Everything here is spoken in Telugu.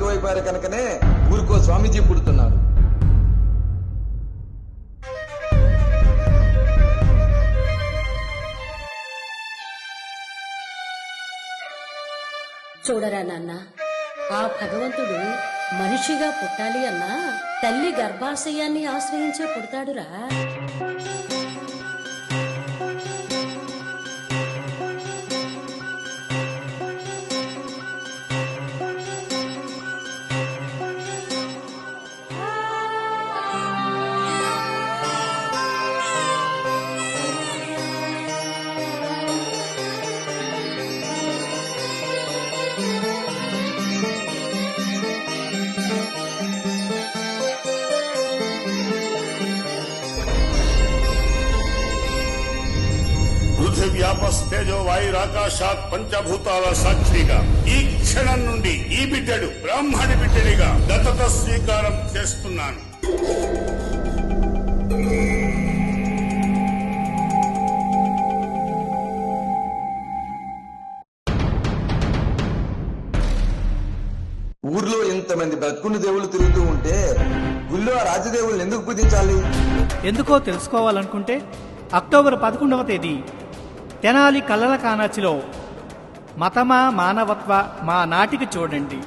ఎక్కువైపోయారు కనుకనే ఊరికో స్వామీజీ పుడుతున్నాడు. చూడరా నాన్న, ఆ భగవంతుడు మనిషిగా పుట్టాలి అన్నా తల్లి గర్భాశయాన్ని ఆశ్రయించే పుడతాడురా. పృథివ్యాపస్తేజో వాయురాకాశాత్ పంచభూతాల సాక్షిగా ఈ క్షణం నుండి ఈ బిడ్డడు బ్రాహ్మణి బిడ్డడిగా దత్తత స్వీకారం చేస్తున్నాను. ఊర్లో ఇంతమంది బ్రతుకుని దేవుళ్ళు తిరుగుతూ ఉంటే గుళ్ళో ఆ రాజదేవుళ్ళు ఎందుకు పూజించాలి? ఎందుకో తెలుసుకోవాలనుకుంటే అక్టోబర్ 11వ తేదీ తెనాలి కల్లల కానాచిలో మతమా మానవత్వ మా నాటికి చూడండి.